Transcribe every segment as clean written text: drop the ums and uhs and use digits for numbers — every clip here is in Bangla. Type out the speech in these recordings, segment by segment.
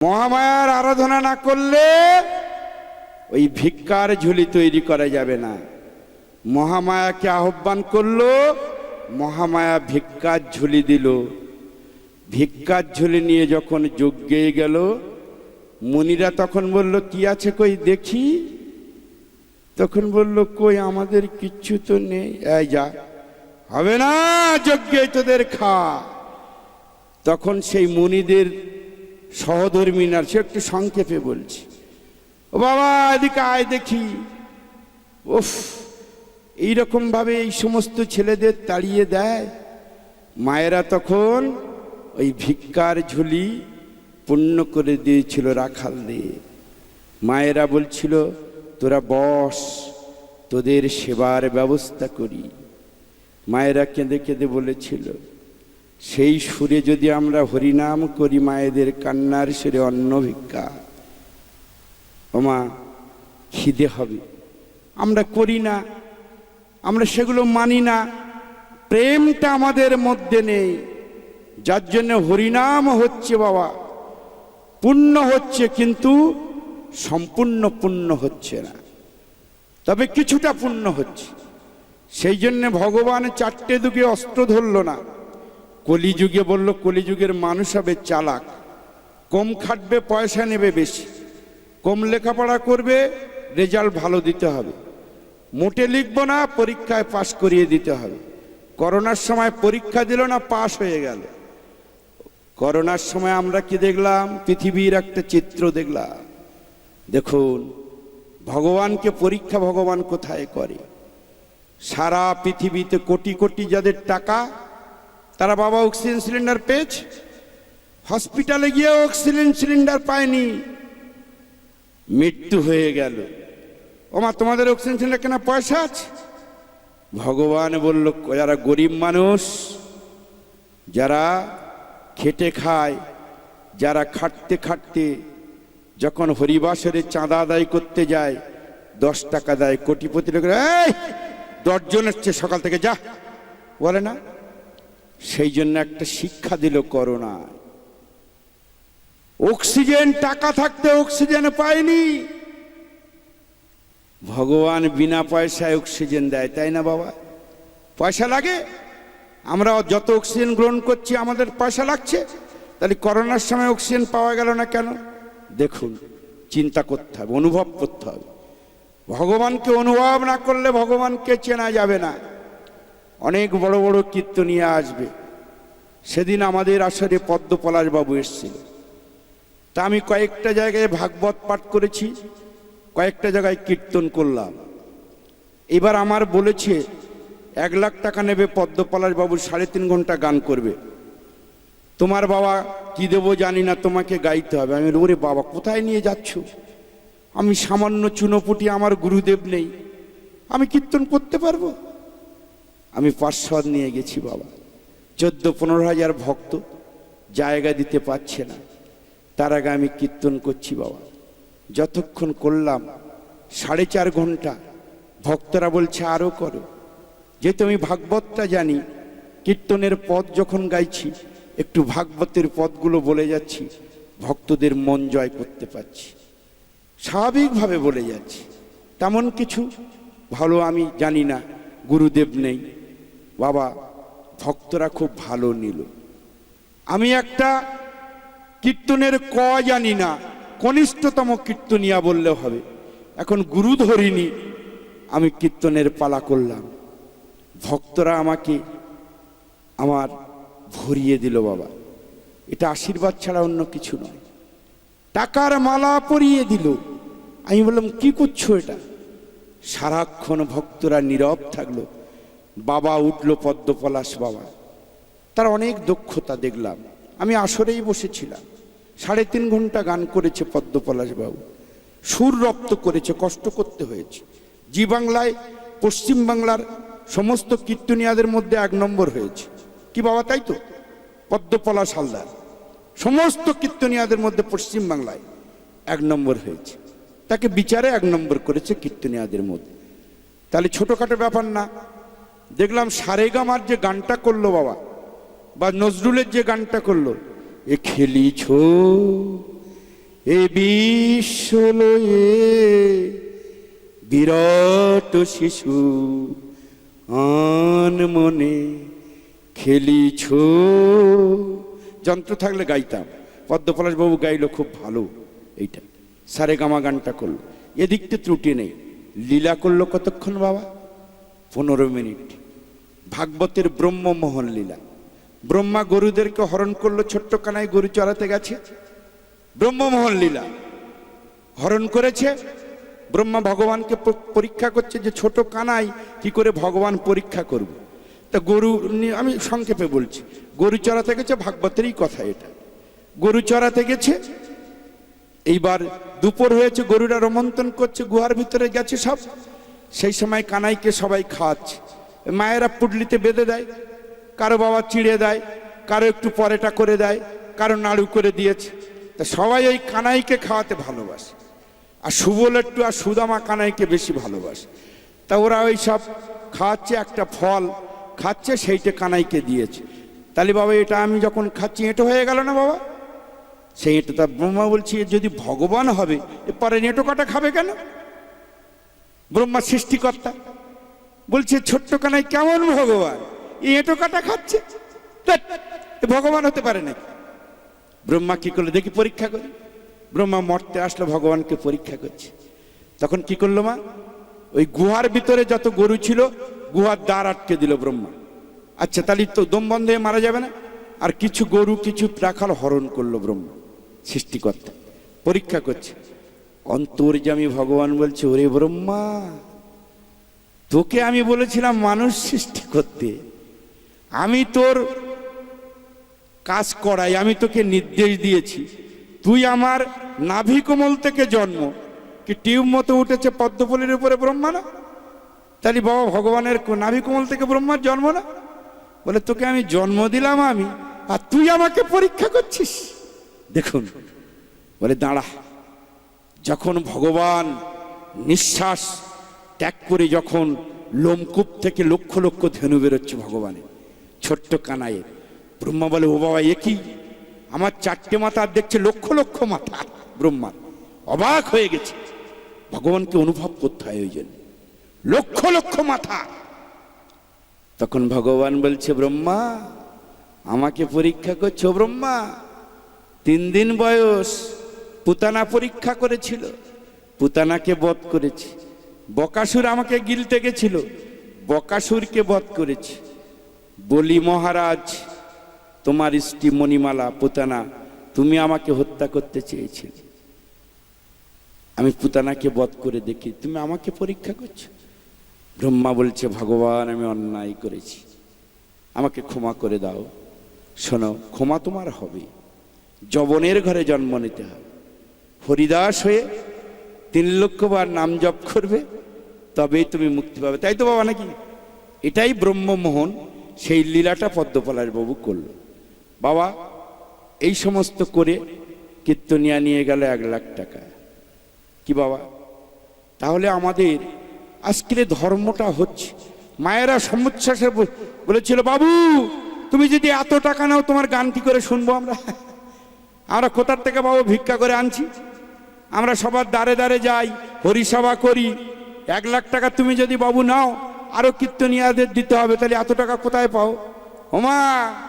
মহামায়ার আরাধনা না করলে ওই ভিক্ষার ঝুলি তৈরি করা যাবে না। মহামায়াকে আহ্বান করলো, মহামায়া ভিক্ষার ঝুলি দিল। ভিক্ষার ঝুলি নিয়ে যখন যজ্ঞে গেল, মুনিরা তখন বলল, কি আছে কই দেখি। তখন বলল, কই আমাদের কিচ্ছু তো নেই। এই যা, হবে না, যজ্ঞে তোদের খা। তখন সেই মুনিদের সহধর্মিনার, সে একটু সংক্ষেপে বলছি, ও বাবা এদিকে আয় দেখি। উফ, এইরকম ভাবে এই সমস্ত ছেলেদের তাড়িয়ে দেয়। মায়েরা তখন ওই ভিক্ষার ঝুলি পূর্ণ করে দিয়েছিল রাখাল দিয়ে। মায়েরা বলছিল, তোরা বস, তোদের সেবার ব্যবস্থা করি। মায়েরা কেঁদে কেঁদে বলেছিল, সেই সুরে যদি আমরা হরিনাম করি, মায়েদের কান্নার সুরে অন্ন ভিক্ষা, ওমা খিদে হবে। আমরা করি না, আমরা সেগুলো মানি না, প্রেমটা আমাদের মধ্যে নেই। যার জন্য হরিনাম হচ্ছে বাবা, পুণ্য হচ্ছে, কিন্তু সম্পূর্ণ পুণ্য হচ্ছে না, তবে কিছুটা পুণ্য হচ্ছে। সেই জন্য ভগবান চারটে দিকে অস্ত্র ধরল না। কলিযুগে বলল, কলিযুগের মানুষ হবে চালাক, কম খাটবে, পয়সা নেবে বেশি, কম লেখাপড়া করবে, রেজাল্ট ভালো দিতে হবে, মোটে লিখবো না, পরীক্ষায় পাশ করিয়ে দিতে হবে। করোনার সময় পরীক্ষা দিল না, পাশ হয়ে গেল। করোনার সময় আমরা কি দেখলাম? পৃথিবীর একটা চিত্র দেখলাম। দেখুন, ভগবানকে পরীক্ষা ভগবান কোথায় করে? সারা পৃথিবীতে কোটি কোটি যাদের টাকা, তারা বাবা অক্সিজেন সিলিন্ডার পেয়েছে, হসপিটালে গিয়ে অক্সিজেন সিলিন্ডার পায়নি, মৃত্যু হয়ে গেল। ওমা তোমাদের অক্সিজেন সিলিন্ডার কেনা পয়সা আছে? ভগবান বলল, যারা গরিব মানুষ, যারা খেটে খায়, যারা খাটতে খাটতে যখন হরিবাসরে চাঁদা আদায় করতে যায়, 10 টাকা দেয়, কোটিপতি লোকের, এই 10 জন এসছে সকাল থেকে, যা, বলে না? সেই জন্য একটা শিক্ষা দিল করোনা। অক্সিজেন টাকা থাকতে অক্সিজেন পায়নি, ভগবান বিনা পয়সায় অক্সিজেন দেয়, তাই না বাবা? পয়সা লাগে? আমরা যত অক্সিজেন গ্রহণ করছি আমাদের পয়সা লাগছে, তাহলে করোনার সময় অক্সিজেন পাওয়া গেল না কেন? দেখুন, চিন্তা করতে হবে, অনুভব করতে হবে। ভগবানকে অনুভব না করলে ভগবানকে চেনা যাবে না। অনেক বড় বড় কীর্তনিয়া আসবে। সেদিন আমাদের আসরে পদ্মপলাশ বাবু এসেছিল, তা আমি কয়েকটা জায়গায় ভাগবত পাঠ করেছি, কয়েকটা জায়গায় কীর্তন করলাম। এবার আমার বলেছে 1 লাখ টাকা নেবে পদ্মপলাশ বাবু, 3.5 ঘন্টা গান করবে। তোমার বাবা কি দেবো জানি না, তোমাকে গাইতে হবে। আমি, ওরে বাবা কোথায় নিয়ে যাচ্ছ? আমি সামান্য চুনোপুটি, আমার গুরুদেব নেই, আমি কীর্তন করতে পারবো? আমি পার্শ্বদ নিয়ে গেছি বাবা, 14-15 হাজার ভক্ত, জায়গা দিতে পারছে না, তার আগে আমি কীর্তন করছি বাবা। যতক্ষণ করলাম 4.5 ঘন্টা, ভক্তরা বলছে আরো করো। যেহেতু আমি ভাগবতটা জানি, কীর্তনের পদ যখন গাইছি, একটু ভাগবতের পদগুলো বলে যাচ্ছি, ভক্তদের মন জয় করতে পারছি, স্বাভাবিকভাবে বলে যাচ্ছি। তেমন কিছু ভালো আমি জানি না, গুরুদেব নেই বাবা, ভক্তরা খুব ভালো নিল। আমি একটা কীর্তনের ক জানি না, কনিষ্ঠতম কীর্তনিয়া বললে হবে। এখন গুরু ধরিনি, আমি কীর্তনের পালা করলাম, ভক্তরা আমাকে আমার ভরিয়ে দিল বাবা। এটা আশীর্বাদ ছাড়া অন্য কিছু নয়। টাকার মালা পরিয়ে দিল। আমি বললাম, কি করছো এটা? সারাক্ষণ ভক্তরা নীরব থাকলো। বাবা উঠলো, পদ্মপলাশ বাবা, তার অনেক দক্ষতা দেখলাম। আমি আসরেই বসেছিলাম, 3.5 ঘন্টা গান করেছে পদ্মপলাশ বাবু, সুর রপ্ত করেছে, কষ্ট করতে হয়েছে। জি বাংলায় পশ্চিম বাংলার সমস্ত কীর্তনিয়াদের মধ্যে 1 নম্বর হয়েছে। কি বাবা, তাই তো? পদ্মপলাশ হালদার সমস্ত কীর্তনিয়াদের মধ্যে পশ্চিম বাংলায় 1 নম্বর হয়েছে, তাকে বিচারে 1 নম্বর করেছে কীর্তনিয়াদের মধ্যে। তাহলে ছোটখাটো ব্যাপার না। দেখলাম সারেগামার যে গানটা করলো বাবা, বা নজরুলের যে গানটা করলো, এ খেলিছ এ বিশ্বলয়ে বিরাট শিশু আন মনে খেলিছ। যন্ত্র থাকলে গাইতাম, পদ্মপলাশ বাবু গাইলো খুব ভালো। এইটা সারে গামা গানটা করলো, এদিকতে ত্রুটি নেই। লীলা করলো কতক্ষণ বাবা? 15 মিনিট। ভাগবতের ব্রহ্মমোহন লীলা। ব্রহ্মা গরুদেরকে হরণ করলো, ছোট্ট কানাই গরু চড়াতে গেছে, ব্রহ্মমোহন লীলা হরণ করেছে। ব্রহ্মা ভগবানকে পরীক্ষা করছে যে ছোট কানাই কি করে ভগবান পরীক্ষা করবে। তা গরু, আমি সংক্ষেপে বলছি, গরু চড়াতে গেছে, ভাগবতেরই কথা এটা। গরু চড়াতে গেছে, এইবার দুপুর হয়েছে, গরুরা রোমন্থন করছে, গুহার ভিতরে গেছে সব। সেই সময় কানাইকে সবাই খাওয়াচ্ছে। মায়েরা পুডলিতে বেঁধে দেয়, কারো বাবা চিড়ে দেয়, কারো একটু পরেটা করে দেয়, কারো নাড়ু করে দিয়েছে। তা সবাই ওই কানাইকে খাওয়াতে ভালোবাসে, আর সুবল একটু আর সুদামা কানাইকে বেশি ভালোবাসে। তা ওরা ওই সব খাওয়াচ্ছে, একটা ফল খাচ্ছে, সেইটা কানাইকে দিয়েছে। তাহলে বাবা এটা আমি যখন খাচ্ছি এঁটো হয়ে গেল না বাবা? সেই এঁটো, তা ব্রহ্মা বলছি যদি ভগবান হবে পরে এঁটো কাটা খাবে কেন? ব্রহ্মা সৃষ্টিকর্তা বলছে ছোট্ট কানাই কেমন ভগবান, এই এঁটো কাটা খাচ্ছে, ভগবান হতে পারে নাকি? ব্রহ্মা কি করলো দেখি পরীক্ষা করি। ব্রহ্মা মরতে আসলো, ভগবানকে পরীক্ষা করছে। তখন কি করলো মা? ওই গুহার ভিতরে যত গরু ছিল গুহার দ্বার আটকে দিল ব্রহ্মা। আচ্ছা তাহলে তো দম বন্ধ হয়ে মারা যাবে না? আর কিছু গরু কিছু রাখাল হরণ করলো ব্রহ্মা, সৃষ্টিকর্তা পরীক্ষা করছে। অন্তর্যামী ভগবান বলছে ওরে ব্রহ্মা, তোকে আমি বলেছিলাম মানুষ সৃষ্টি করতে, আমি তোর কাজ করাই, আমি তোকে নির্দেশ দিয়েছি, তুই আমার নাভি কোমল থেকে জন্ম, কি টিউব মতো উঠেছে পদ্মফুলের উপরে ব্রহ্মা না? তাহলে বাবা ভগবানের নাভি কোমল থেকে ব্রহ্মার জন্ম না? বলে তোকে আমি জন্ম দিলাম আমি, আর তুই আমাকে পরীক্ষা করছিস। দেখুন, বলে দাঁড়া, যখন ভগবান নিঃশ্বাস ত্যাগ করে যখন লোমকূপ থেকে লক্ষ লক্ষ ধেনু বেরোচ্ছে ভগবানের, ছোট্ট কানাইয়ের, ব্রহ্মা বলে ও বাবা এ কি, আমার 4টে মাথা আর দেখছে লক্ষ লক্ষ মাথা। ব্রহ্মা অবাক হয়ে গেছে, ভগবানকে অনুভব করতে হয় ওই জন্য, লক্ষ লক্ষ মাথা। তখন ভগবান বলছে ব্রহ্মা আমাকে পরীক্ষা করছো? ব্রহ্মা 3 দিন বয়স পুতানা পরীক্ষা করেছিল, পুতানাকে বধ করেছি। বকাসুর আমাকে গিলতে গেছিল, বকাসুরকে বধ করেছি। বলি মহারাজ তোমার স্ত্রী মণিমালা পুতানা, তুমি আমাকে হত্যা করতে চেয়েছিলে, আমি পুতানাকে বধ করে দেখি, তুমি আমাকে পরীক্ষা করছো। ব্রহ্মা বলছে ভগবান আমি অন্যায় করেছি, আমাকে ক্ষমা করে দাও। শোনো, ক্ষমা তোমার হবে, যবনের ঘরে জন্ম নিতে হবে, হরিদাস হয়ে 3 লক্ষ বার নাম জপ করবে, তবেই তুমি মুক্তি পাবে। তাই তো বাবা নাকি? এটাই ব্রহ্মমোহন, সেই লীলাটা পদ্মপলাশ বাবু করলো। বাবা এই সমস্ত করে কীর্তনিয়া নিয়ে গেল 1 লাখ টাকা। কি বাবা, তাহলে আমাদের আজকের ধর্মটা হচ্ছে, মায়েরা সমুচ্ছ্বাসে বলেছিল বাবু তুমি যদি এত টাকা নাও তোমার গান কি করে শুনবো আমরা? আমরা কোথার থেকে বাবু ভিক্ষা করে আনছি, আমরা সবার দ্বারে দ্বারে যাই, হরিসভা করি, 1 লাখ টাকা তুমি যদি বাবু নাও আরো কীর্তনিয়াদের দিতে হবে, তাহলে এত টাকা কোথায় পাও? ওমা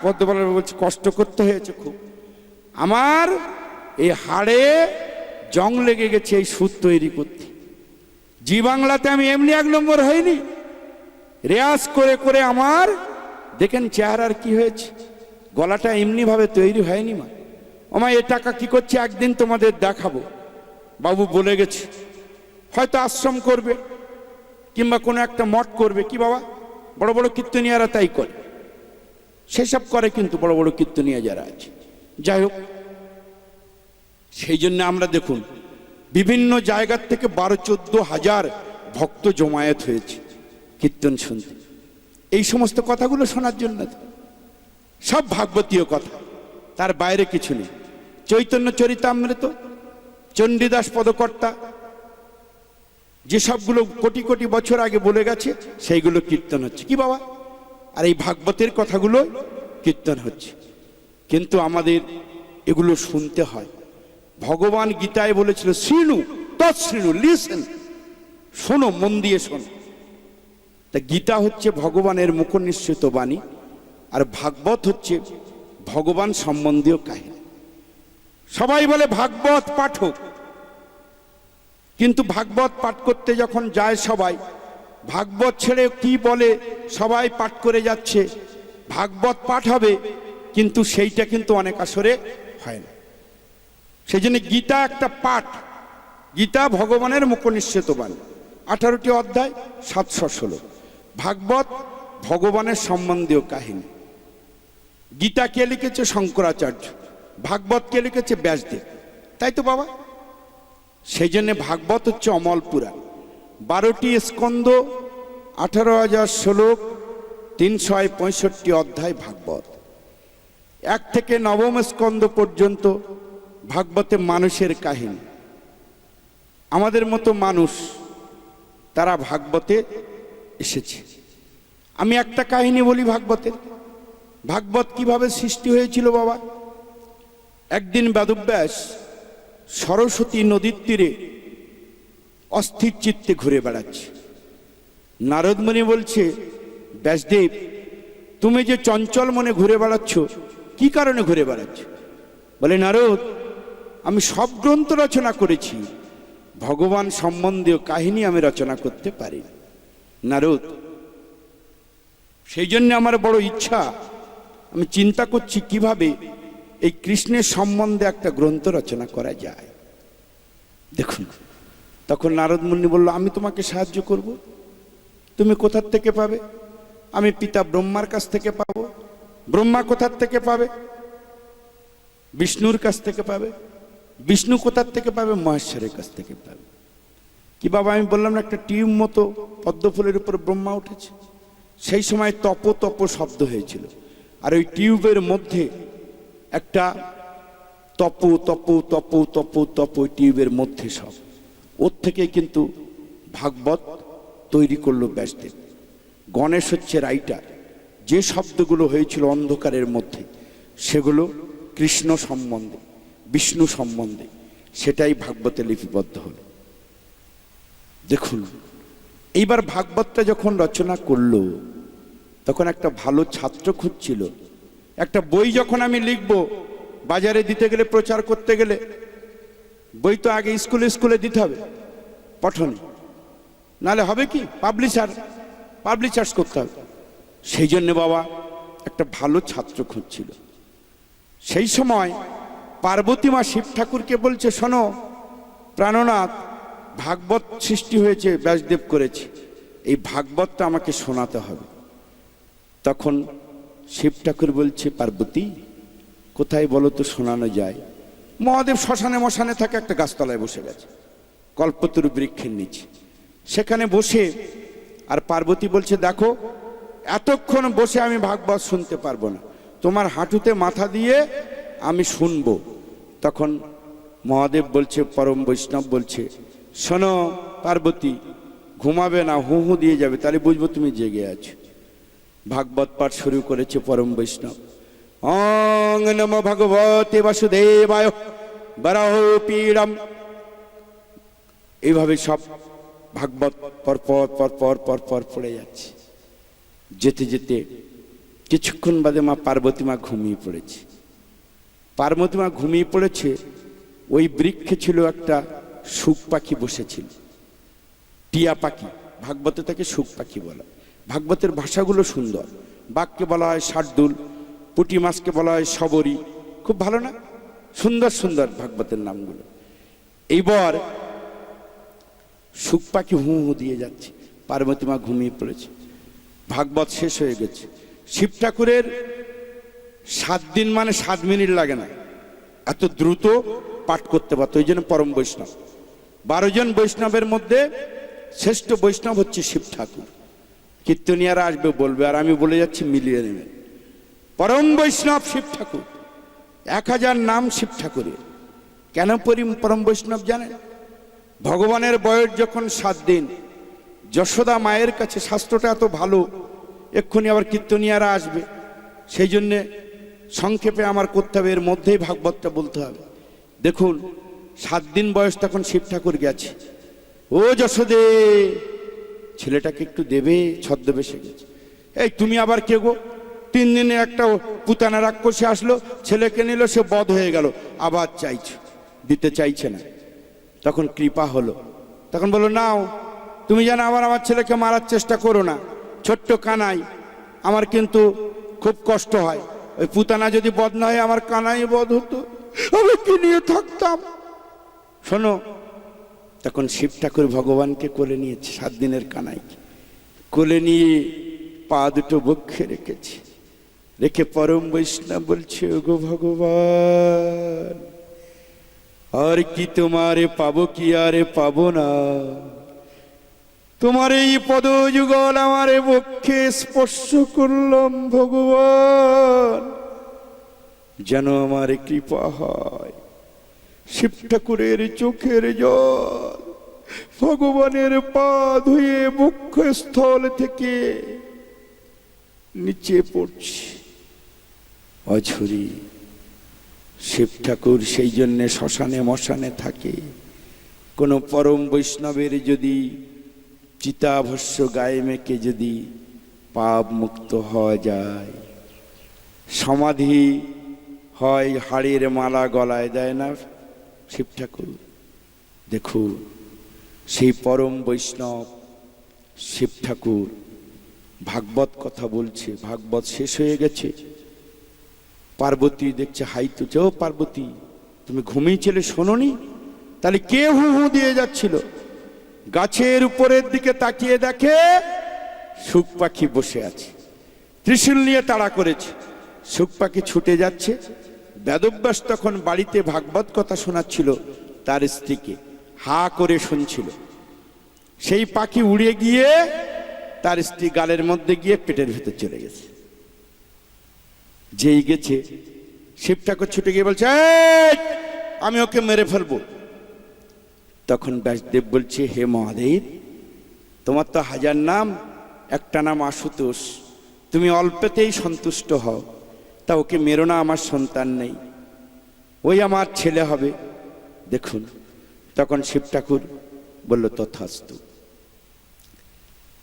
পদ্মপলাশ বলছে কষ্ট করতে হয়েছে খুব, আমার এই হাড়ে জং লেগে গেছে এই সুর তৈরি করতে। জি বাংলাতে আমি এমনি 1 নম্বর হইনি, রেয়াজ করে করে আমার দেখেন চেহারার কি হয়েছে, গলাটা এমনি ভাবে তৈরি হয়নি। মা ওমা এ টাকা কি করছে একদিন তোমাদের দেখাবো। বাবু বলে গেছে হয়তো আশ্রম করবে কিংবা কোনো একটা মঠ করবে। কি বাবা, বড় বড় কীর্তনিয়ারা তাই করে, সেসব করে কিন্তু বড় বড় কীর্তনিয়া যারা আছে। যাই হোক, সেই জন্য আমরা দেখুন বিভিন্ন জায়গার থেকে 12-14 হাজার ভক্ত জমায়েত হয়েছে কীর্তন শুনতে, এই সমস্ত কথাগুলো শোনার জন্য। সব ভাগবতীয় কথা, তার বাইরে কিছু নেই। চৈতন্য চরিতামৃত, চণ্ডীদাস পদকর্তা যে সবগুলো কোটি কোটি বছর আগে বলে গেছে সেইগুলো কীর্তন হচ্ছে। কি বাবা, আর এই ভাগবতের কথাগুলো কীর্তন হচ্ছে। কিন্তু আমাদের এগুলো শুনতে হয়, ভগবান গীতায় বলেছিল শৃণু তৎশৃণু, লিসেন, শোনো, মন দিয়ে শোনো। তা গীতা হচ্ছে ভগবানের মুখনিঃসৃত বাণী, আর ভাগবত হচ্ছে ভগবান সম্বন্ধীয় কাহিনী। সবাই বলে ভাগবত পাঠক, কিন্তু ভাগবত পাঠ করতে যখন যায় সবাই, ভাগবত ছেড়ে কি বলে সবাই পাঠ করে যাচ্ছে, ভাগবত পাঠ হবে, কিন্তু সেইটা কিন্তু অনেক আসরে হয় না। সেই জন্য গীতা একটা পাঠ। গীতা ভগবানের মুখনিঃসৃত বাণী, 18টি অধ্যায়, 700 শ্লোক। ভাগবত ভগবানের সম্বন্ধীয় কাহিনী। গীতা কে লিখেছে? শঙ্করাচার্য। ভাগবত কে লিখেছে? ব্যাসদেব। তাই তো বাবা? সেই জন্য ভাগবত হচ্ছে অমল পুরাণ। 12টি স্কন্দ, 18,000 শ্লোক, 365 অধ্যায় ভাগবত। 1 থেকে 9ম স্কন্দ পর্যন্ত ভাগবতে মানুষের কাহিনী। আমাদের মতো মানুষ তারা ভাগবতে এসেছে। আমি একটা কাহিনী বলি ভাগবতের। ভাগবত কিভাবে সৃষ্টি হয়েছিল বাবা? একদিন বেদব্যাস সরস্বতী নদীর তীরে অস্থির চিত্তে ঘুরে বেড়াচ্ছে। নারদমুনি বলছে, ব্যাসদেব, তুমি যে চঞ্চল মনে ঘুরে বেড়াচ্ছ, কি কারণে ঘুরে বেড়াচ্ছ? বলে, নারদ, আমি সব গ্রন্থ রচনা করেছি, ভগবান সম্বন্ধীয় কাহিনী আমি রচনা করতে পারি না। নারদ, সেই জন্য আমার বড় ইচ্ছা, আমি চিন্তা করছি কিভাবে এই কৃষ্ণের সম্বন্ধে একটা গ্রন্থ রচনা করা যায়। দেখুন, তখন নারদ মুনি বলল, আমি তোমাকে সাহায্য করব। তুমি কোথার থেকে পাবে? আমি পিতা ব্রহ্মার কাছ থেকে পাবো। ব্রহ্মা কোথার থেকে পাবে? বিষ্ণুর কাছ থেকে পাবে। বিষ্ণু কোথার থেকে পাবে? মহেশ্বরের কাছ থেকে পাবে। কি বাবা, আমি বললাম না, একটা টিউব মতো পদ্মফুলের উপর ব্রহ্মা উঠেছে। সেই সময় তপ তপ শব্দ হয়েছিল, আর ওই টিউবের মধ্যে একটা তপ তপ তপ তপ তপ, ওই টিউবের মধ্যে সব, ওর থেকে কিন্তু ভাগবত তৈরি করলো ব্যাসদেব। গণেশ হচ্ছে রাইটার। যে শব্দগুলো হয়েছিল অন্ধকারের মধ্যে, সেগুলো কৃষ্ণ সম্বন্ধে, বিষ্ণু সম্বন্ধে, সেটাই ভাগবতে লিপিবদ্ধ হলো। দেখুন, এইবার ভাগবতটা যখন রচনা করলো, তখন একটা ভালো ছাত্র খুঁজছিল। একটা বই যখন আমি লিখবো, বাজারে দিতে গেলে, প্রচার করতে গেলে, বই তো আগে স্কুলে স্কুলে দিতে হবে, পঠনে, নালে হবে কি, পাবলিশার্স করতে হবে। সেই জন্য বাবা একটা ভালো ছাত্র খুঁজছিল। সেই সময় পার্বতী মা শিব ঠাকুরকে বলছে, শোনো প্রাণনাথ, ভাগবত সৃষ্টি হয়েছে, ব্যাসদেব করেছে, এই ভাগবতটা আমাকে শোনাতে হবে। তখন শিব ঠাকুর বলছে, পার্বতী, কোথায় বলো তো শোনানো যায়? মহাদেব শ্মশানে মশানে থাকে, একটা গাছতলায় বসে গেছে, কল্পতরু বৃক্ষের নিচে। সেখানে বসে আর পার্বতী বলছে, দেখো, এতক্ষণ বসে আমি ভাগবত শুনতে পারবো না, তোমার হাঁটুতে মাথা দিয়ে আমি শুনবো। তখন মহাদেব বলছে, পরম বৈষ্ণব বলছে, শোনো পার্বতী, ঘুমাবে না, হু হু দিয়ে যাবে, তাহলে বুঝবো তুমি জেগে আছো। ভাগবত পাঠ শুরু করেছে পরম বৈষ্ণব। অং নমো ভগবতে বাসুদেবায় বরাহ পীড়ম। এইভাবে সব ভাগবত পরপর পরপর পরপর পড়ে যাচ্ছে। যেতে যেতে কিছুক্ষণ বাদে মা পার্বতী মা ঘুমিয়ে পড়েছে। পার্বতী মা ঘুমিয়ে পড়েছে, ওই বৃক্ষে ছিল একটা শুক পাখি বসেছিল, টিয়া পাখি। ভাগবতে তাকে শুক পাখি বলা। ভাগবতের ভাষাগুলো সুন্দর। বাঘকে বলা হয় শার্দুল, পুঁটি মাছকে বলা হয় শবরী। খুব ভালো না? সুন্দর সুন্দর ভাগবতের নামগুলো। এইবার শুক পাখি হু হু দিয়ে যাচ্ছে, পার্বতী মা ঘুমিয়ে পড়েছে। ভাগবত শেষ হয়ে গেছে। শিব ঠাকুরের 7 দিন মানে 7 মিনিট লাগে না, এত দ্রুত পাঠ করতে পারত। ওই জন্য পরম বৈষ্ণব। 12 জন বৈষ্ণবের মধ্যে শ্রেষ্ঠ বৈষ্ণব হচ্ছে শিব ঠাকুর। কীর্তনিয়ারা আসবে বলবে, আর আমি বলে যাচ্ছি, মিলিয়ে নেবেন। পরম বৈষ্ণব শিব ঠাকুর। 1000 নাম শিব ঠাকুরের। কেন পরম বৈষ্ণব জানেন? ভগবানের বয়স যখন 7 দিন, যশোদা মায়ের কাছে, শাস্ত্রটা এত ভালো, এক্ষুনি আবার কীর্তনিয়ারা আসবে, সেই জন্যে সংক্ষেপে আমার করতে হবে, এর মধ্যেই ভাগবতটা বলতে হবে। দেখুন, 7 দিন বয়স, তখন শিব ঠাকুর গেছে, ও যশোদে ছেলেটাকে একটু দেবে, ছদ্মবেশে গেছে। এই তুমি আবার কে গো? 3 দিনে একটা পুতানা রাক্ষসী আসলো, ছেলেকে নিল, সে বধ হয়ে গেল, আবার চাইছে, দিতে চাইছে না। তখন কৃপা হলো, তখন বললো নাও, তুমি যেন আবার আমার ছেলেকে মারার চেষ্টা করো না, ছোট্ট কানাই, আমার কিন্তু খুব কষ্ট হয়, ওই পুতানা যদি বধ না হয় আমার কানাই বধ হতো, আমি কি নিয়ে থাকতাম। শোনো, তখন শিব ঠাকুর ভগবানকে কোলে নিয়েছে, 7 দিনের কানাইকে কোলে নিয়ে পা দুটো বক্ষে রেখেছে, রেখে পরম বৈষ্ণব বলছে, ওগো ভগবান, আর কি তোমারে পাবো, কি আরে পাবো না, তোমার এই পদ যুগল আমারে বক্ষে স্পর্শ করলাম ভগবান, যেন আমার কৃপা হয়। শিব ঠাকুরের চোখের জল ভগবানের পা ধুয়ে বক্ষস্থল থেকে নিচে পড়ছে অঝরি। শিব ঠাকুর সেই জন্যে শ্মশানে মশানে থাকে। কোনো পরম বৈষ্ণবের যদি চিতাভস্য গায়ে মেখে যদি পাপ মুক্ত হওয়া যায়, সমাধি হয়, হাড়ের মালা গলায় দেয় না শিব ঠাকুর। দেখুন, সেই পরম বৈষ্ণব শিব ঠাকুর ভাগবত কথা বলছে, ভাগবত শেষ হয়ে গেছে, পার্বতী দেখছে হাই তুলছে, ও পার্বতী তুমি ঘুমিয়েছিলে শোনোনি? তাহলে কে হু হু দিয়ে যাচ্ছিল? গাছের উপরের দিকে তাকিয়ে দেখে শুক পাখি বসে আছে, ত্রিশূল নিয়ে তাড়া করেছে, শুক পাখি ছুটে যাচ্ছে। বেদব্যাস তখন বাড়িতে ভাগবত কথা শোনাচ্ছিল তার স্ত্রীকে, হা করে শুনছিল। সেই পাখি উড়ে গিয়ে তার স্ত্রী গালের মধ্যে গিয়ে পেটের ভেতর চলে গেছে। যেই গেছে, শিব ঠাকুর ছুটে গিয়ে বলছে, আমি ওকে মেরে ফেলবো। তখন ব্যাসদেব বলছে, হে মহাদেব, তোমার তো 1000 নাম, একটা নাম আশুতোষ, তুমি অল্পতেই সন্তুষ্ট হও, তা ওকে মেরো না, আমার সন্তান নেই, ওই আমার ছেলে হবে। দেখুন, তখন শিব ঠাকুর বলল তথাস্তু।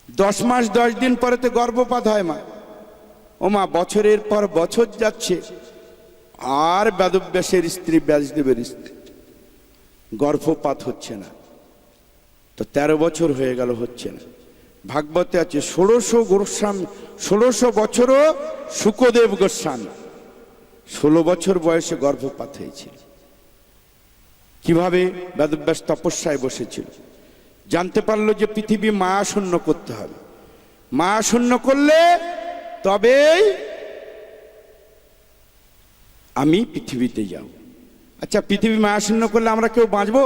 10 মাস 10 দিন পরে তো গর্ভপাত হয় মা। ও মা, বছরের পর বছর যাচ্ছে, আর বেদব্যাসের স্ত্রী, ব্যাসদেবের স্ত্রী গর্ভপাত হচ্ছে না। তো 13 বছর হয়ে গেল, হচ্ছে না। ভাগবতে আছে 1600 গোস্বামী, 1600 বছরও শুকদেব গোস্বামী 16 বছর বয়সে গর্ভপাত হয়েছিল। কিভাবে? বেদব্যাস তপস্যায় বসেছিল, জানতে পারলো যে পৃথিবী মায়াশূন্য করতে হবে, মায়াশূন্য করলে তবেই আমি পৃথিবীতে যাব। আচ্ছা, পৃথিবী মায়াশূন্য করলে আমরা কেউ বাঁচবো?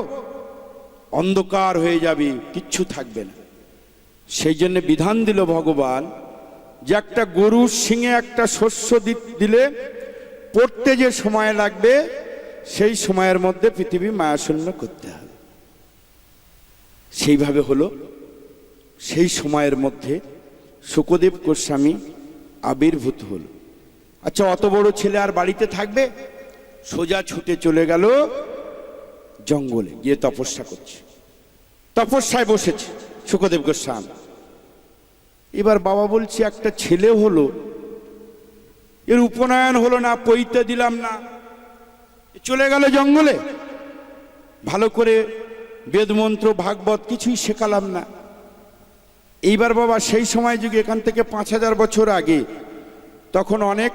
অন্ধকার হয়ে যাবে, কিচ্ছু থাকবে না। সেই জন্য বিধান দিল ভগবান যে একটা গরুর শিঙে একটা শস্য দিলে পড়তে যে সময় লাগবে, সেই সময়ের মধ্যে পৃথিবী মায়াশূন্য করতে হবে। সেইভাবে হলো। সেই সময়ের মধ্যে শুকদেব গোস্বামী আবির্ভূত হল। আচ্ছা, অত বড় ছেলে আর বাড়িতে থাকবে? সোজা ছুটে চলে গেল জঙ্গলে, গিয়ে তপস্যা করছে, তপস্যায় বসেছে শুকদেব গোস্বামী। এবার বাবা বলছে, একটা ছেলে হলো, এর উপনয়ন হলো না, পইতে দিলাম না, চলে গেল জঙ্গলে, ভালো করে বেদমন্ত্র ভাগবত কিছুই শেখালাম না। এইবার বাবা, সেই সময় যুগে, এখান থেকে 5000 বছর আগে, তখন অনেক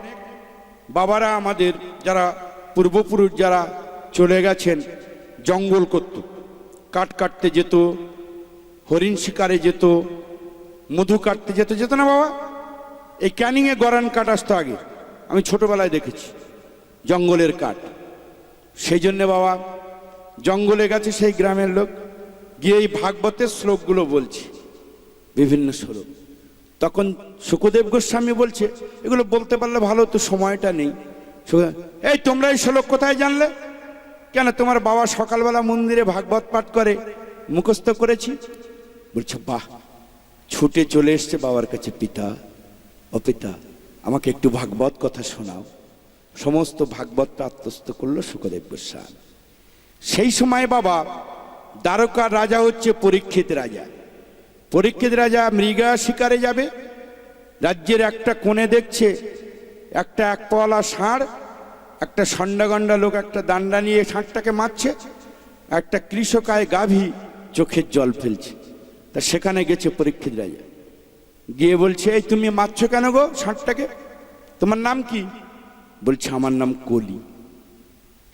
বাবারা আমাদের যারা পূর্বপুরুষ যারা চলে গেছেন, জঙ্গল করত, কাঠ কাটতে যেত, হরিণ শিকারে যেত, মধু কাটতে যেত, যেত না বাবা? এই ক্যানিংয়ে গরান কাঠ আসতো আগে, আমি ছোটবেলায় দেখেছি, জঙ্গলের কাঠ। সেই জন্যে বাবা জঙ্গলে গেছে সেই গ্রামের লোক, গিয়ে এই ভাগবতের শ্লোকগুলো বলছে, বিভিন্ন শ্লোক। তখন শুকদেব গোস্বামী বলছে, এগুলো বলতে পারলে ভালো, তো সময়টা নেই। এই তোমরা এই শ্লোক কোথায় জানলে? কেন, তোমার বাবা সকালবেলা মন্দিরে ভাগবত পাঠ করে, মুখস্থ করেছি। বলছে, বাহ, ছুটে চলে এসছে বাবার কাছে, পিতা, ও পিতা, আমাকে একটু ভাগবত কথা শোনাও। সমস্ত ভাগবতটা আত্মস্থ করলো শুকদেব গোস্বামী। সেই সময় বাবা দ্বারকার রাজা হচ্ছে পরীক্ষিত রাজা। পরীক্ষিত রাজা মৃগা শিকারে যাবে, রাজ্যের একটা কোণে দেখছে একটা এক পাওয়ালা ষাঁড়, একটা ষণ্ডগণ্ডা লোক একটা দান্ডা নিয়ে ষাঁড়টাকে মারছে, একটা কৃষকায় গাভী চোখের জল ফেলছে। তা সেখানে গেছে পরীক্ষিত রাজা, গিয়ে বলছে, এই তুমি মারছো কেন গো ষাঁড়টাকে, তোমার নাম কি? বলছে, আমার নাম কলি।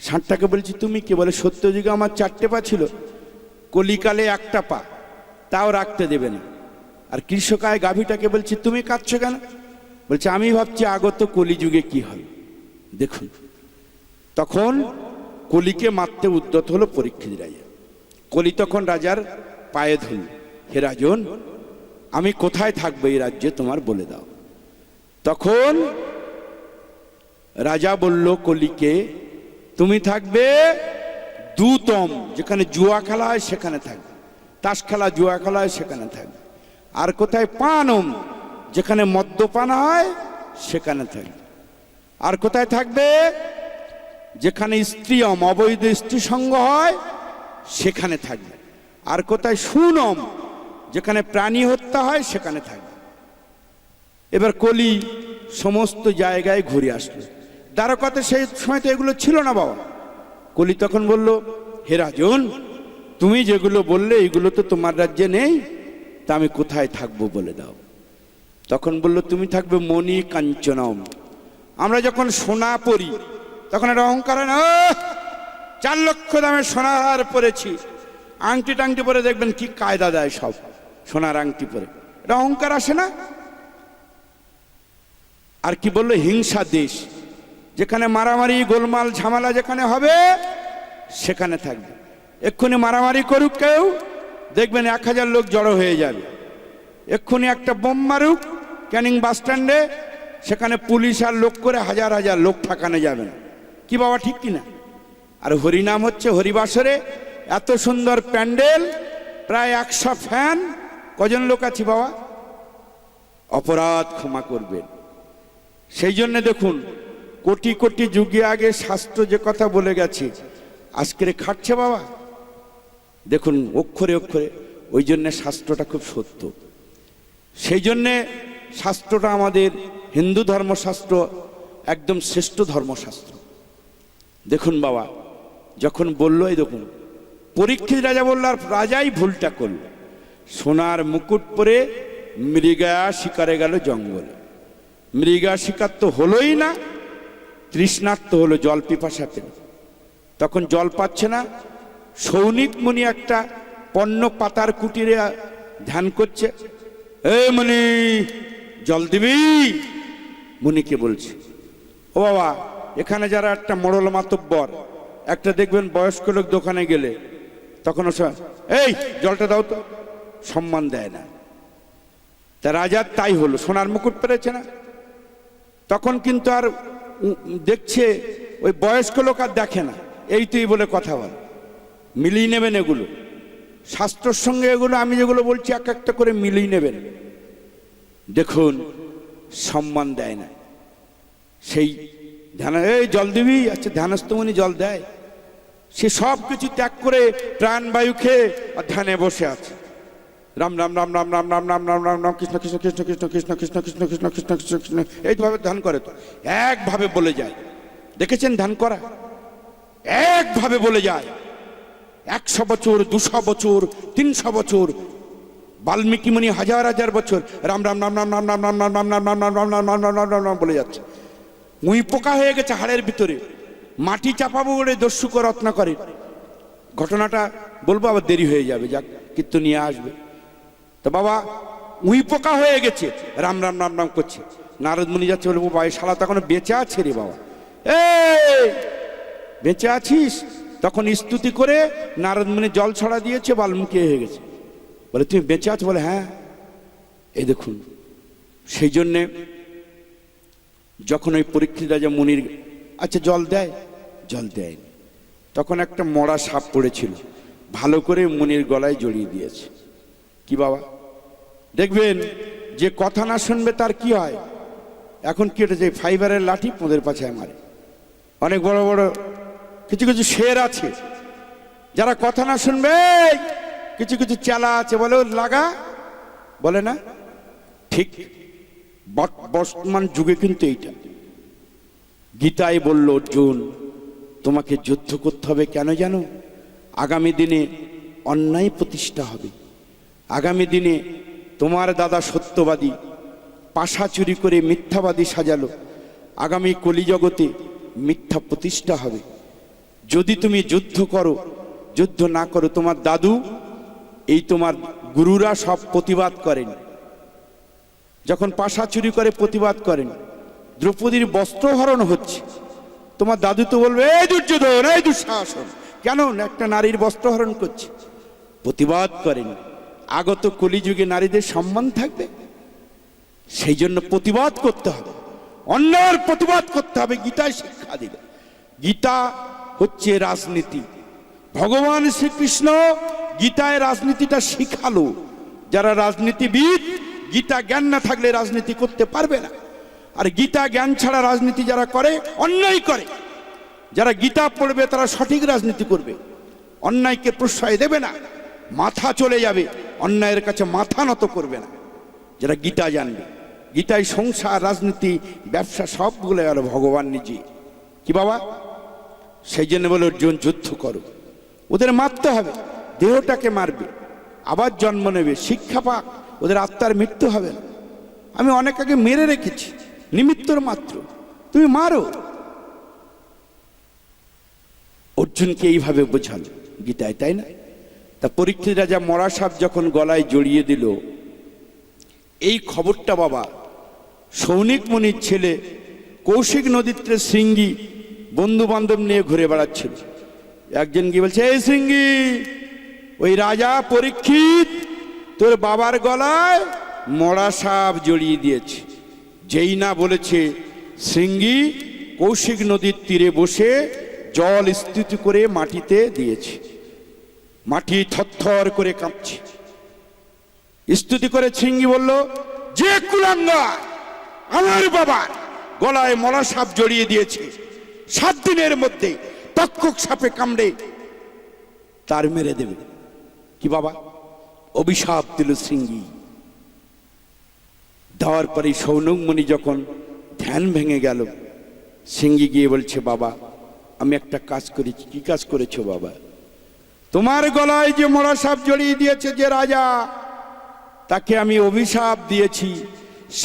ষাঁড়টাকে বলছি, তুমি কি? বলে, সত্যযুগে আমার 4টে পা ছিল, কলিকালে একটা পা, তাও রাখতে দেবে না। আর কৃষকায় গাভীটাকে বলছি, তুমি কাঁদছো কেন? বলছে, আমি ভাবছি আগত কলিযুগে কি হবে। দেখুন, তখন কলিকে মারতে উদ্যত হলো পরীক্ষিত রাজা। কলি তখন রাজার পায়ে ধরল, হে রাজন, আমি কোথায় থাকবো এই রাজ্যে, তোমার বলে দাও। তখন রাজা বলল কলিকে, তুমি থাকবে দুতম, যেখানে জুয়া খেলা হয় সেখানে থাকবে, তাস খেলা জুয়া খেলা হয় সেখানে থাকবে। আর কোথায়? পানম, যেখানে মদ্যপান হয় সেখানে থাকবে। আর কোথায় থাকবে? যেখানে স্ত্রীয়ম, অবৈধ স্ত্রী সঙ্গ হয় সেখানে থাকবে। আর কোথায়? সুনম, যেখানে প্রাণী হত্যা হয় সেখানে থাকবে। এবার কলি সমস্ত জায়গায় ঘুরে আসলো। দ্বারকাতে সেই সময় তো এগুলো ছিল না বাবা। কলি তখন বলল, হে রাজন, তুমি যেগুলো বললে এগুলো তো তোমার রাজ্যে নেই, তা আমি কোথায় থাকবো বলে দাও। তখন বলল, তুমি থাকবে মণি কাঞ্চনম। আমরা যখন সোনা পরি তখন একটা অহংকার হয় না, 4 লক্ষ দামের সোনার পরেছি, আংটি টাংটি পরে দেখবেন কি কায়দা দেয়, সব সোনার আংটি পরে, এটা অহংকার আসে না? আর কি বললো? হিংসা দেশ, যেখানে মারামারি গোলমাল ঝামেলা যেখানে হবে সেখানে থাকবে। এক্ষুনি মারামারি করুক কেউ, দেখবেন 1000 লোক জড়ো হয়ে যাবে। এক্ষুনি একটা বোম মারুক ক্যানিং বাস স্ট্যান্ডে, সেখানে পুলিশ আর লোক করে 1000 লোক ঠাকানো যাবে না। কি বাবা, ঠিক কিনা? আর হরিনাম হচ্ছে হরিবাসরে, এত সুন্দর প্যান্ডেল, প্রায় 100 ফ্যান, কজন লোক আছি বাবা? অপরাধ ক্ষমা করবেন। সেই জন্য দেখুন, কোটি কোটি যুগে আগে শাস্ত্র যে কথা বলে গেছে আজকে খাটছে বাবা। দেখুন অক্ষরে অক্ষরে, ওই জন্যে শাস্ত্রটা খুব সত্য। সেই জন্যে শাস্ত্রটা আমাদের হিন্দু ধর্মশাস্ত্র একদম শ্রেষ্ঠ ধর্মশাস্ত্র। দেখুন বাবা, যখন বললো, এই দেখুন পরীক্ষিত রাজা বলল, আর রাজাই ভুলটা করল, সোনার মুকুট পরে মৃগা শিকারে গেল জঙ্গলে। মৃগা শিকার তো হলোই না, তৃষ্ণার্ত হলো, জল পিপাসা পেল। তখন জল পাচ্ছে না, সৌনিক মুনি একটা পণ্য পাতার কুটিরে ধ্যান করছে, এ মুনি জল দিবি? মুনিকে বলছে, ও বাবা, এখানে যারা একটা মোড়ল মাতব্বর, একটা দেখবেন বয়স্ক লোক দোকানে গেলে তখন এই জলটা দাও তো, সম্মান দেয় না। তা রাজার তাই হলো, সোনার মুকুট পেরেছে না, তখন কিন্তু আর দেখছে ওই বয়স্ক লোক আর দেখে না, এই তুই বলে কথা বল। মিলিয়ে নেবেন এগুলো শাস্ত্রের সঙ্গে, এগুলো আমি যেগুলো বলছি এক একটা করে মিলিয়ে নেবেন। দেখুন সম্মান দেয় না, সেই ধ্যান, এই জল দিবি? আচ্ছা ধ্যানস্থ মুনি জল দেয়, সে সব কিছু ত্যাগ করে প্রাণবায়ু খেয়ে আর ধ্যানে বসে আছে। রাম রাম রাম রাম রাম রাম রাম রাম রাম রাম কৃষ্ণ কৃষ্ণ কৃষ্ণ কৃষ্ণ কৃষ্ণ কৃষ্ণ কৃষ্ণ কৃষ্ণ কৃষ্ণ কৃষ্ণ কৃষ্ণ, এইভাবে ধ্যান করে। তো একভাবে বলে যায়, দেখেছেন ধ্যান করা? একভাবে বলে যায়, 100 বছর 200 বছর 300 বছর, বাল্মীকি মুনি 1000 বছর রাম রাম রাম রাম রাম রাম রাম রাম রাম রাম রাম রাম রাম রাম রাম রাম রাম রাম বলে যাচ্ছে। উই পোকা হয়ে গেছে হাড়ের ভিতরে, মাটি চাপাবো বলে দস্যুক রত্না করে। ঘটনাটা বলবো, আবার দেরি হয়ে যাবে, যাক কিন্তু নিয়ে আসবে। তো বাবা উই পোকা হয়ে গেছে, রাম রাম রাম রাম করছে। নারদ মুনি যাচ্ছে, বলবো বাবা শালা তখন বেঁচে আছে রে বাবা, এই বেঁচে আছিস? তখন স্তুতি করে নারদ মুনি জল ছড়া দিয়েছে, বাল্মীকি হয়ে গেছে। বলে তুমি বেঁচে আছো? বলে হ্যাঁ। এই দেখুন, সেই জন্যে যখন ওই পরীক্ষিত রাজা মুনির আচ্ছা জল দেয়, জল দেয়নি, তখন একটা মরা সাপ পড়েছিল, ভালো করে মুনির গলায় জড়িয়ে দিয়েছে। কি বাবা, দেখবেন যে কথা না শুনবে তার কি হয়। এখন কি হয়েছে, ফাইবারের লাঠি পোঁদের পাছায় মারে। অনেক বড় বড় কিছু কিছু শের আছে, যারা কথা না শুনবে, কিছু কিছু চেলা আছে বলে লাগা, বলে না, ঠিক বর্তমান যুগে কিন্তু এইটা। গীতায় বলল অর্জুন তোমাকে যুদ্ধ করতে হবে, কেন জানো? আগামী দিনে অন্যায় প্রতিষ্ঠা হবে। আগামী দিনে তোমার দাদা সত্যবাদী, পাশা চুরি করে মিথ্যাবাদী সাজালো, আগামী কলিজগতে মিথ্যা প্রতিষ্ঠা হবে। যদি তুমি যুদ্ধ করো, যুদ্ধ না করো, তোমার দাদু, এই তোমার গুরুরা সব প্রতিবাদ করেন, যখন পাশা চুরি করে প্রতিবাদ করেন, দ্রৌপদীর বস্ত্রহরণ হচ্ছে, তোমার দাদু তো বলবে এই দুর্যোধন, এই দুঃশাসন, কেন একটা নারীর বস্ত্রহরণ করছে? প্রতিবাদ করেন। আগত কলিযুগে নারীদের সম্মান থাকবে, সেই জন্য প্রতিবাদ করতে হবে, অন্যায়ের প্রতিবাদ করতে হবে। গীতায় শিক্ষা দিল। গীতা হচ্ছে রাজনীতি। ভগবান শ্রীকৃষ্ণ গীতায় রাজনীতিটা শিখালো। যারা রাজনীতিবিদ, গীতা জ্ঞান না থাকলে রাজনীতি করতে পারবে না। আর গীতা জ্ঞান ছাড়া রাজনীতি যারা করে, অন্যায় করে। যারা গীতা পড়বে তারা সঠিক রাজনীতি করবে, অন্যায়কে প্রশ্রয় দেবে না, মাথা চলে যাবে, অন্যায়ের কাছে মাথা নত করবে না। যারা গীতা জানবে, গীতায় সংসার, রাজনীতি, ব্যবসা সবগুলো গেল ভগবান নিজে। কি বাবা? সেই জন্য বলে অর্জুন যুদ্ধ করো, ওদের মারতে হবে, দেহটাকে মারবে, আবার জন্ম নেবে, শিক্ষা পাক, ওদের আত্মার মৃত্যু হবে না। আমি অনেক আগে মেরে রেখেছি, নিমিত্তর মাত্র, তুমি মারো। অর্জুনকে এইভাবে বোঝালো গীতায়, তাই না? তা পরীক্ষিত রাজা মরা সাপ যখন গলায় জড়িয়ে দিল, এই খবরটা বাবা সৌনিক মুনির ছেলে কৌশিক নদীতে শৃঙ্গি বন্ধু বান্ধব নিয়ে ঘুরে বেড়াচ্ছিল। একজন গিয়ে বলছে, এই শৃঙ্গি, ওই রাজা পরীক্ষিত তোর বাবার গলায় মরা সাপ জড়িয়ে দিয়েছে। যেই না বলেছে, শৃঙ্গি কৌশিক নদীর তীরে বসে জল স্তুতি করে মাটিতে দিয়েছে। মাটি থরথর করে কাঁপছে। স্তুতি করে শৃঙ্গি বলল, যে কুলাঙ্গা আমার বাবার গলায় মরা সাপ জড়িয়ে দিয়েছে, 7 দিনের মধ্যে তক্ষক সাপে কামড়ে তার মেরে দেবে। কি বাবা? অভিশাপ দিল শৃঙ্গি। দেওয়ার পরে সৌনক মুনি যখন ধ্যান ভেঙে গেল, শৃঙ্গি গিয়ে বলছে, বাবা আমি একটা কাজ করেছি। কি কাজ করেছো বাবা? তোমার গলায় যে মরা সাপ জড়িয়ে দিয়েছে যে রাজা, তাকে আমি অভিশাপ দিয়েছি,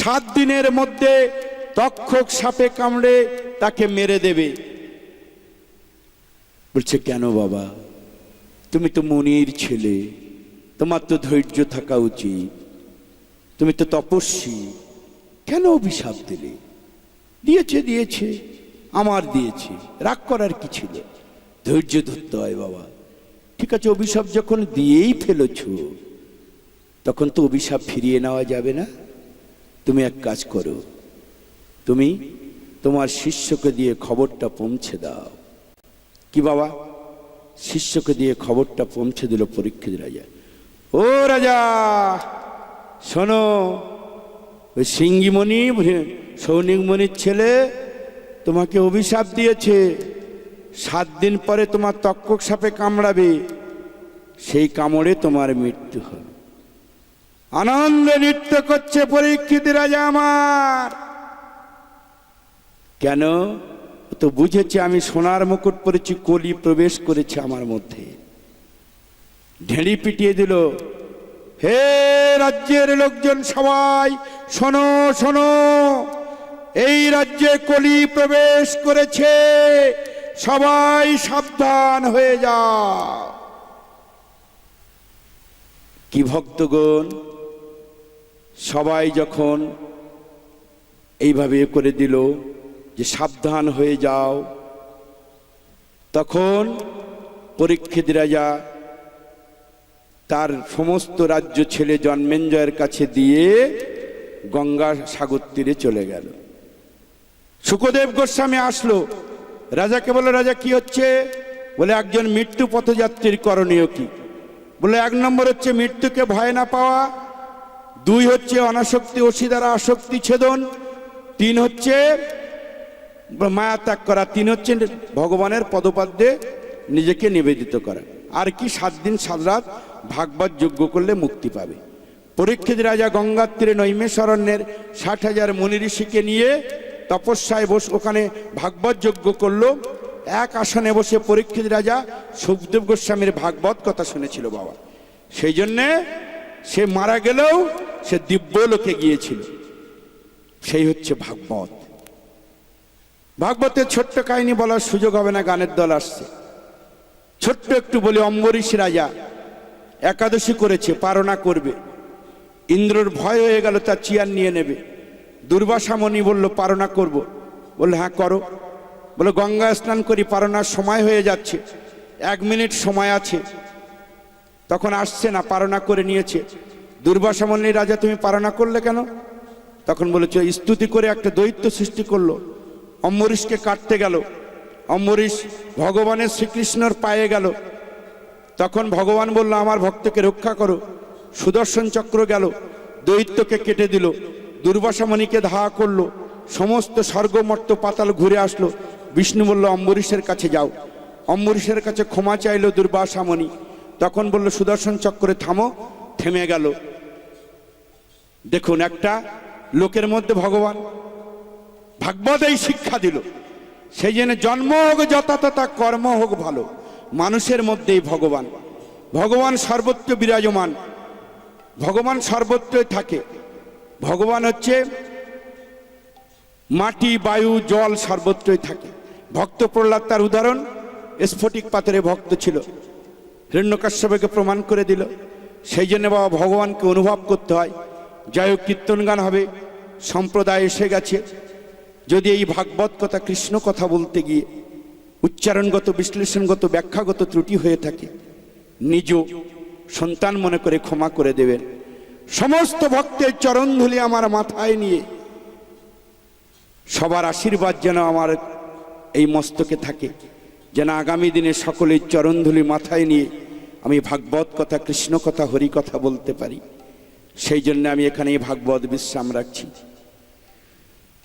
7 দিনের মধ্যে তক্ষক সাপে কামড়ে তাকে মেরে দেবে। বলছে, কেন বাবা? তুমি তো মুনির ছেলে, তোমার তো ধৈর্য থাকা উচিত, তুমি তো তপস্বী, কেন অভিশাপ দিলে? দিয়েছে আমার দিয়েছে, রাগ করার কি ছিল? ধৈর্য ধরতে হয় বাবা। ঠিক আছে, অভিশাপ যখন দিয়েই ফেলেছ, তখন তো অভিশাপ ফিরিয়ে নেওয়া যাবে না। তুমি এক কাজ করো, তুমি তোমার শিষ্যকে দিয়ে খবরটা পৌঁছে দাও। কি বাবা? শিষ্যকে দিয়ে খবরটা পৌঁছে দিল পরীক্ষিত রাজা। ও রাজা শোনো, ওই সিঙ্গিমণি সৌনিক মণির ছেলে তোমাকে অভিশাপ দিয়েছে, 7 দিন পরে তোমার তক্ষক সাপে কামড়াবে, সেই কামড়ে তোমার মৃত্যু হবে। আনন্দে নৃত্য করছে পরীক্ষিত রাজা আমার। কেন? তো বুঝেছে আমি সোনার মুকুট পরেছি, কলি প্রবেশ করেছে আমার মধ্যে। ঢেড়ি পিটিয়ে দিল, হে রাজ্যের লোকজন সবাই শোনো শোনো, এই রাজ্যে কলি প্রবেশ করেছে, সবাই সাবধান হয়ে যাও। কি ভক্তগণ, সবাই যখন এইভাবে করে দিল যে সাবধান হয়ে যাও, তখন পরীক্ষিত রাজা তার সমস্ত রাজ্য ছেলে জন্মেঞ্জয়ের কাছে দিয়ে গঙ্গা সাগর তীরে চলে গেল। শুকদেব গোস্বামী আসলো, রাজাকে বলে, রাজা কি হচ্ছে? বলে, একজন মৃত্যু পথযাত্রীর করণীয় কি? বলে, 1 নম্বর হচ্ছে মৃত্যুকে ভয় না পাওয়া, 2 হচ্ছে অনাসক্তি অসি দ্বারা আসক্তি ছেদন, 3 হচ্ছে মায়া ত্যাগ করা, 3 হচ্ছে ভগবানের পদপাদ্যে নিজেকে নিবেদিত করা। আর কি 7 দিন 7 রাত ভাগবত যজ্ঞ করলে মুক্তি পাবে। পরীক্ষিত রাজা গঙ্গার তীরে নৈমেষরণ্যের 60,000 মুনি ঋষিকে নিয়ে তপস্যায় ওখানে ভাগবত যজ্ঞ করলো। এক আসনে বসে পরীক্ষিত রাজা সুখদেব গোস্বামীর ভাগবত কথা শুনেছিল বাবা। সেই জন্যে সে মারা গেলেও সে দিব্য লোকে গিয়েছিল। সেই হচ্ছে ভাগবত। ভাগবতের ছোট্ট কাহিনী বলার সুযোগ হবে না, গানের দল আসছে। ছোট্ট একটু বলি, অম্বরীশ রাজা একাদশী করেছে, পারনা করবে। ইন্দ্রর ভয় হয়ে গেল, তার চেয়ার নিয়ে নেবে। দুর্বাসা মুনি বলল পারনা করব। বললো হ্যাঁ করো। বলে গঙ্গা স্নান করি, পারনার সময় হয়ে যাচ্ছে, 1 মিনিট সময় আছে। তখন আসছে না, পারনা করে নিয়েছে। দুর্বাসা মুনি, রাজা তুমি পারনা করলে কেন? তখন বলেছে স্তুতি করে একটা দৈত্য সৃষ্টি করলো, অম্বরীশকে কাটতে গেল। অম্বরীশ ভগবানের শ্রীকৃষ্ণর পায়ে গেল। তখন ভগবান বলল আমার ভক্তকে রক্ষা করো। সুদর্শন চক্র গেল, দৈত্যকে কেটে দিল। দুর্বাসা মুনিকে ধাওয়া করলো, সমস্ত স্বর্গমর্ত পাতাল ঘুরে আসলো। বিষ্ণু বলল অম্বরীশের কাছে যাও। অম্বরীশের কাছে ক্ষমা চাইল দুর্বাসা মুনি। তখন বলল সুদর্শন চক্রে থামো, থেমে গেল। দেখুন, একটা লোকের মধ্যে ভগবান ভাগবত এই শিক্ষা দিল। সেই জন্য জন্ম হোক যথাতথা, কর্ম হোক ভালো, মানুষের মধ্যেই ভগবান। ভগবান সর্বত্র বিরাজমান, ভগবান সর্বত্রই থাকে। ভগবান হচ্ছে মাটি, বায়ু, জল, সর্বত্রই থাকে। ভক্ত প্রহ্লাদ তার উদাহরণ, স্ফটিক পাথরে ভক্ত ছিল, হিরণ্যকশ্যপকে প্রমাণ করে দিল। সেই জন্য বাবা ভগবানকে অনুভব করতে হয়। যাই হোক, কীর্তন গান হবে, সম্প্রদায় এসে গেছে। যদি এই ভাগবত কথা, কৃষ্ণ কথা বলতে গিয়ে উচ্চারণগত, বিশ্লেষণগত, ব্যাখ্যাগত ত্রুটি হয়ে থাকে, নিজ সন্তান মনে করে ক্ষমা করে দেবেন। সমস্ত ভক্তের চরণধুলি আমার মাথায় নিয়ে সবার আশীর্বাদ যেন আমার এই মস্তকে থাকে, যেন আগামী দিনে সকলের চরণধুলি মাথায় নিয়ে আমি ভাগবত কথা, কৃষ্ণ কথা, হরি কথা বলতে পারি। সেই জন্য আমি এখানে ভাগবত বিশ্রাম রাখছি।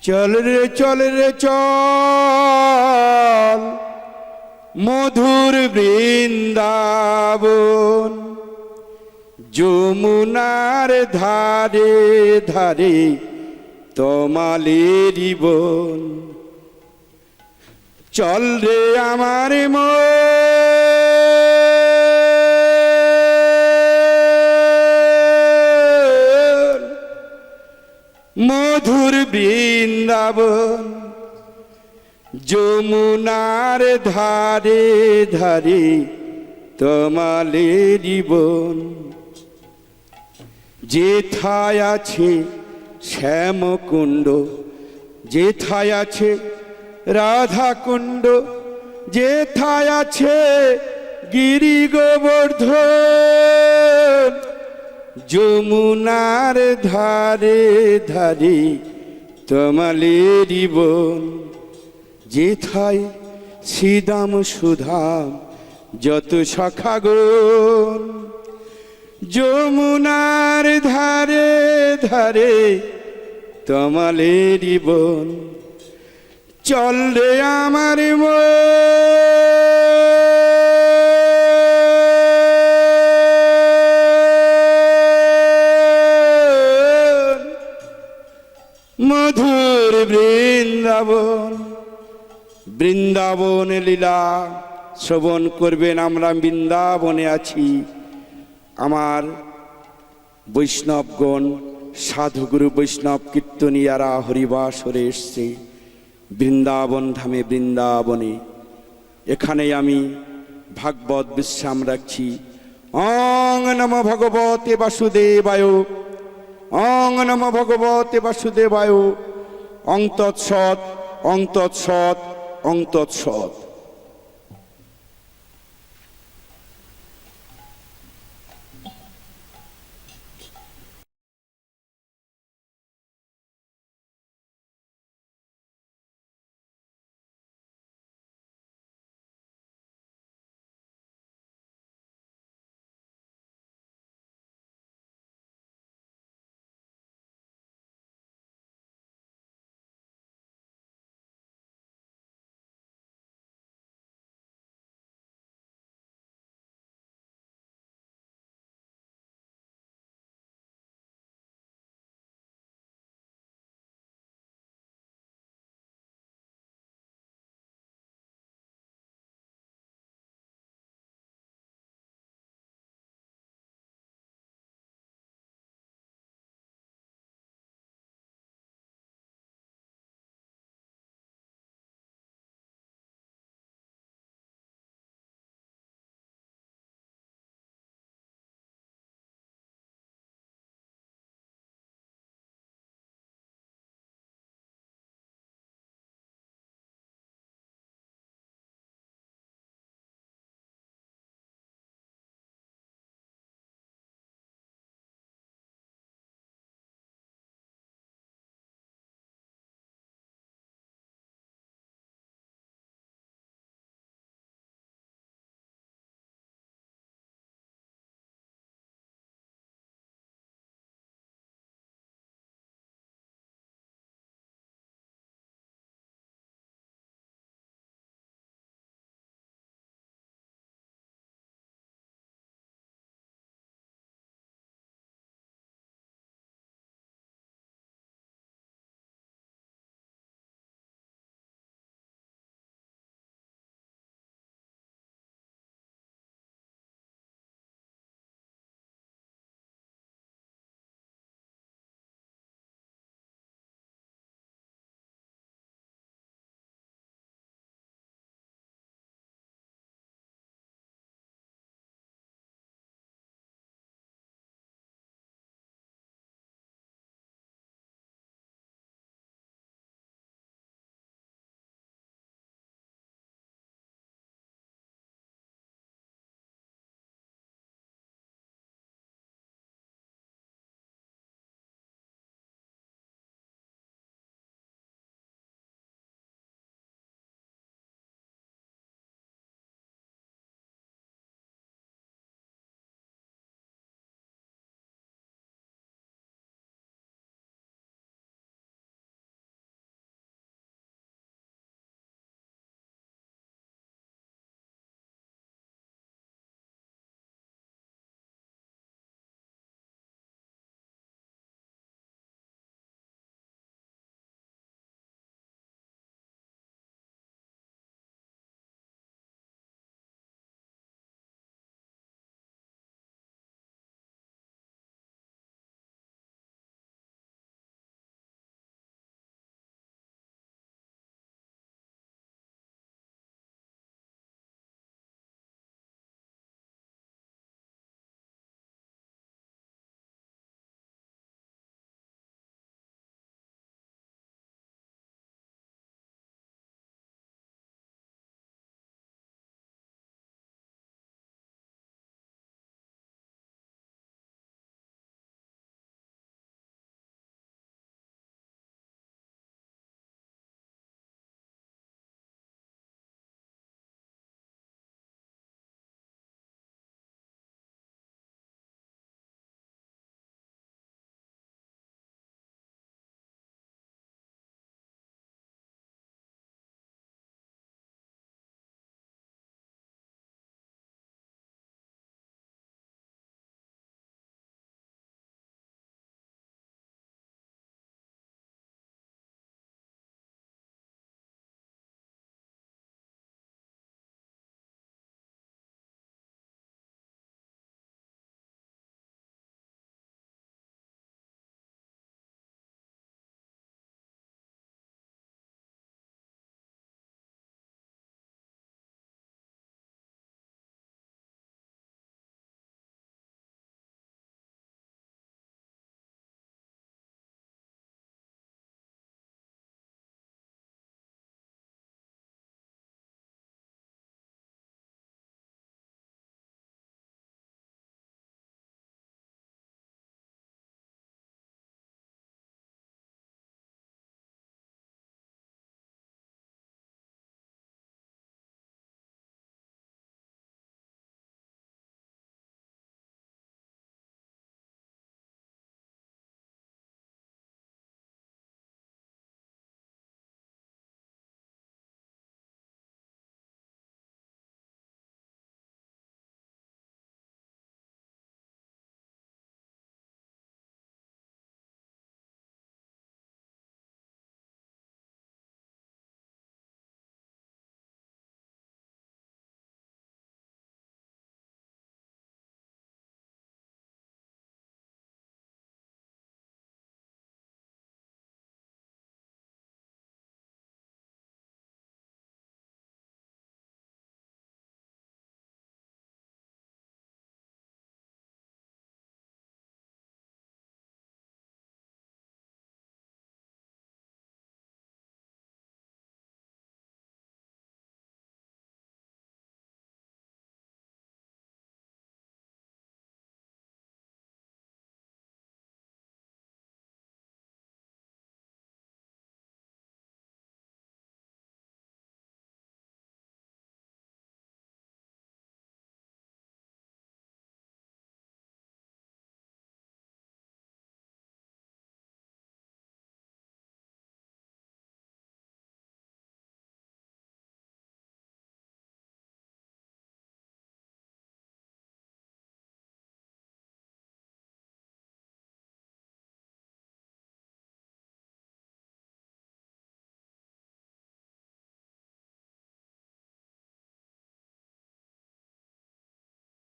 চল রে চল রে চল মধুর বৃন্দাবন, যমুনার ধারে ধারে তমালেরি বন। চল রে আমার মধুর বৃন্দাবন, যমুনার ধারে ধারে তমালেরি বন। যেথায় আছে শ্যামকুণ্ড, যেথায় আছে রাধা কুণ্ড, যেথায় আছে গিরি গোবর্ধন, যমুনার ধারে ধারে তমালেরি বন। যেথায় শ্রীদাম সুধাম যত সখাগণ, যমুনার ধারে ধারে তমালেরি বন। চল রে আমার মধুর বৃন্দাবন। বৃন্দাবন লীলা শ্রবণ করবেন। আমরা বৃন্দাবনে আছি। আমার বৈষ্ণবগণ, সাধুগুরু বৈষ্ণব কীর্তনিয়ারা হরিবাসরে এসছে বৃন্দাবন ধামে, বৃন্দাবনে। এখানেই আমি ভাগবত বিশ্রাম রাখছি। অং নমো ভগবতে বাসুদেবায়, অং নমো ভগবতে বাসুদেবায়। অং তৎসৎ, অং তৎসৎ, অং তৎসৎ।